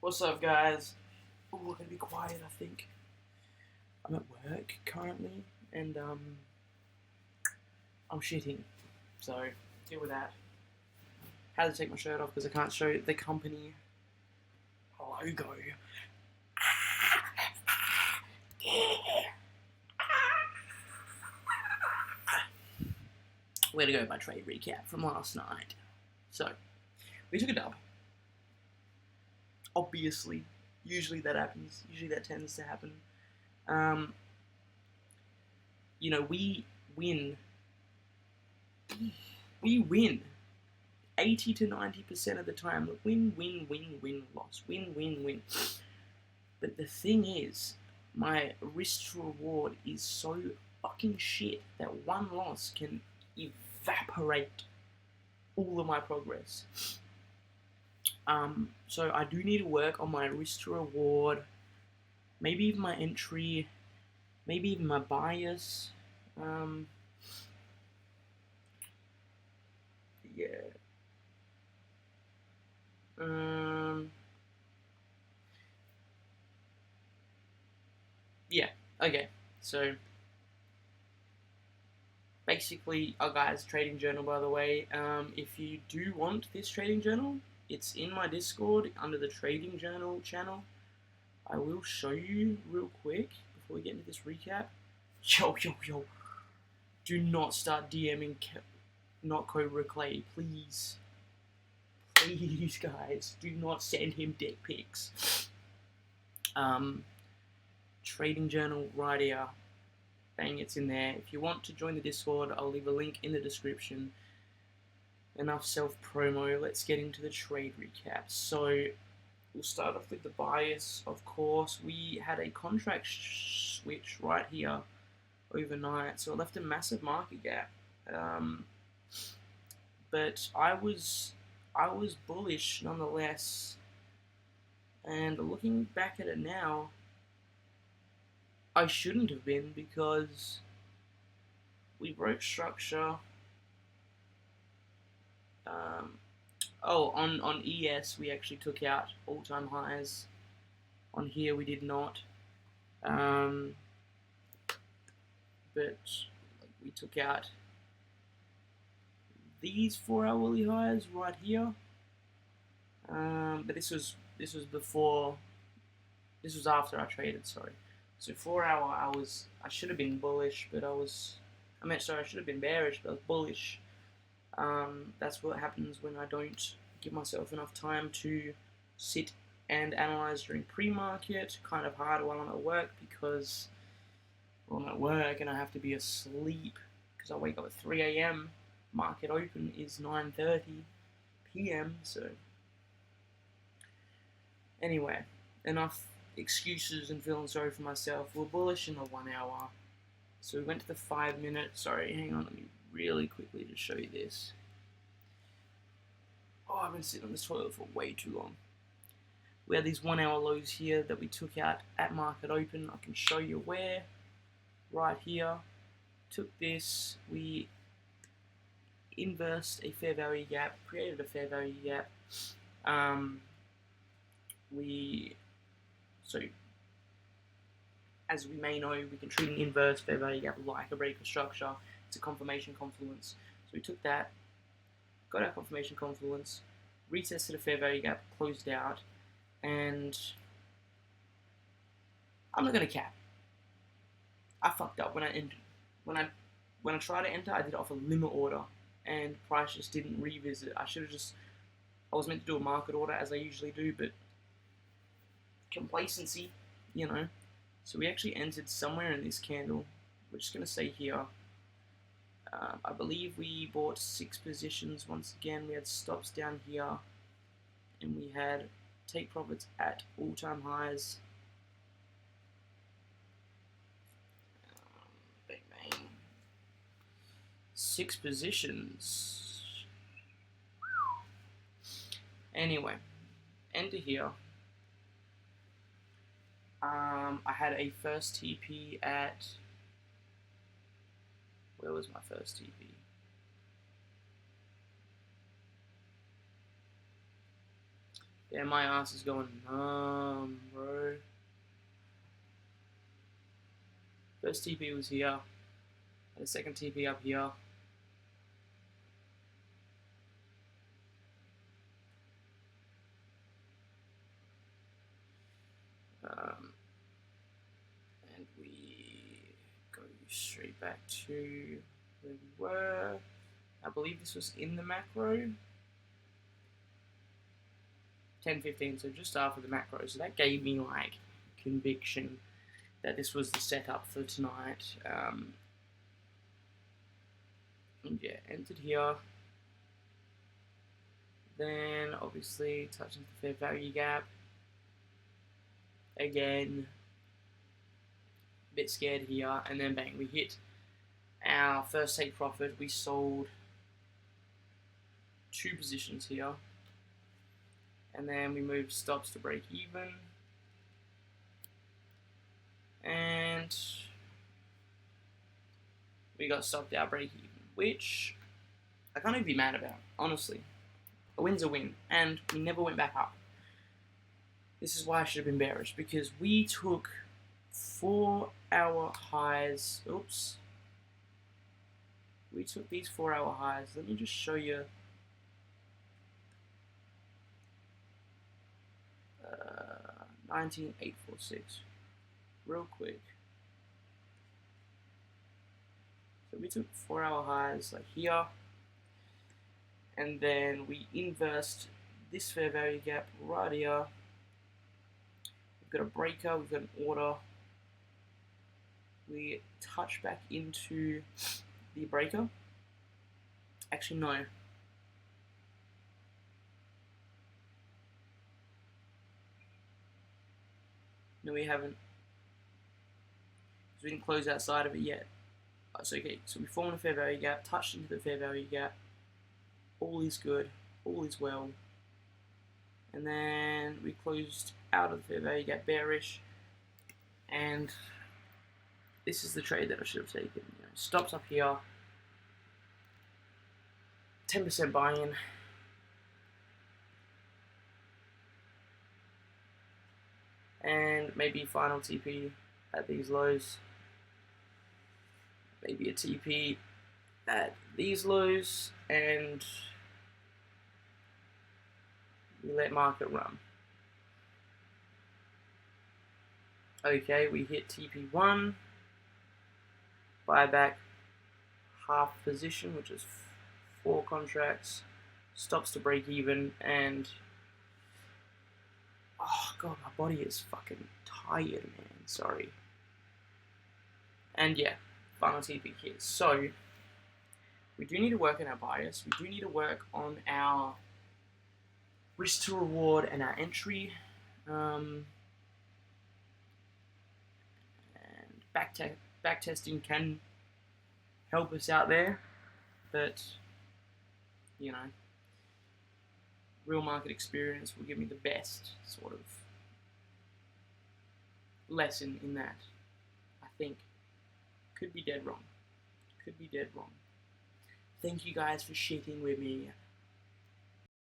What's up, guys? Oh, we're gonna be quiet, I think. I'm at work currently, and I'm shitting, so deal with that. Had to take my shirt off because I can't show the company logo. Where to go? My trade recap from last night. So we took a dub. Obviously, usually that happens. Usually that tends to happen. Um, we win. We win 80 to 90% of the time. Win, win, win, win, loss. Win, win, win. But the thing is, my risk to reward is so fucking shit that one loss can evaporate all of my progress. So I do need to work on my risk to reward, maybe even my entry, maybe even my bias. Yeah. Yeah. Okay. So basically, guys, trading journal, by the way. If you do want this trading journal, it's in my Discord under the trading journal channel. I will show you real quick before we get into this recap. Yo. Do not start DMing not Cobra Clay, please. Please, guys, do not send him dick pics. Trading journal right here. Bang, it's in there. If you want to join the Discord, I'll leave a link in the description. Enough self-promo, let's get into the trade recap. So, we'll start off with the bias, of course. We had a contract switch right here overnight, so it left a massive market gap. But I was bullish nonetheless. And looking back at it now, I shouldn't have been, because we broke structure. On ES we actually took out all-time highs. On here we did not. But we took out these 4-hourly highs right here. But this was before. This was after I traded. Sorry. So 4-hour, I should have been bullish, but I should have been bearish, but I was bullish. That's what happens when I don't give myself enough time to sit and analyze during pre-market. Kind of hard while I'm at work, because I'm at work and I have to be asleep because I wake up at 3 a.m. Market open is 9:30 p.m. So anyway, enough excuses and feeling sorry for myself. We're bullish in the 1 hour. So we went to the 5 minute. Sorry, hang on, let me really quickly just show you this. Oh, I've been sitting on this toilet for way too long. We had these 1 hour lows here that we took out at market open. I can show you where. Right here. Took this. We inversed a fair value gap. Created a fair value gap. So, as we may know, we can treat an inverse fair value gap like a break of structure. It's a confirmation confluence. So we took that, got our confirmation confluence, retested a fair value gap, closed out, and I'm not gonna cap. I fucked up when I entered. When I tried to enter, I did it off a limit order, and price just didn't revisit. I was meant to do a market order as I usually do, but complacency, So we actually entered somewhere in this candle. We're just going to say here. I believe we bought 6 positions once again. We had stops down here. And we had take profits at all-time highs. Bang, bang. 6 positions. Anyway, enter here. I had a first TP at, where was my first TP? Yeah, my ass is going numb, bro. First TP was here. And the second TP up here. And we go straight back to where we were. I believe this was in the macro. 10:15, so just after the macro. So that gave me like conviction that this was the setup for tonight. And yeah, entered here. Then obviously touching the fair value gap. Again, a bit scared here, and then bang, we hit our first take profit. We sold 2 positions here, and then we moved stops to break even, and we got stopped out break even, which I can't even be mad about, honestly. A win's a win, and we never went back up. This is why I should have been bearish, because we took 4-hour highs. Oops. We took these 4-hour highs. Let me just show you. 19,846. Real quick. So we took 4-hour highs like here. And then we inversed this fair value gap right here. We've got a breaker, we've got an order. We touch back into the breaker. Actually, no. No, we haven't. Because we didn't close outside of it yet. So, okay, so we formed a fair value gap, touched into the fair value gap. All is good. All is well. And then we closed out of the fair value gap bearish. And this is the trade that I should have taken. You know, stops up here. 10% buy-in. And maybe final TP at these lows. Maybe a TP at these lows, and we let market run. Okay, we hit TP1, buy back half position, which is 4 contracts, stops to break even, and oh god, my body is fucking tired, man. Sorry. And yeah, final TP here. So we do need to work on our bias. We do need to work on our risk to reward and our entry. And back testing can help us out there, but you know, real market experience will give me the best sort of lesson in that. I think. Could be dead wrong. Could be dead wrong. Thank you guys for shitting with me.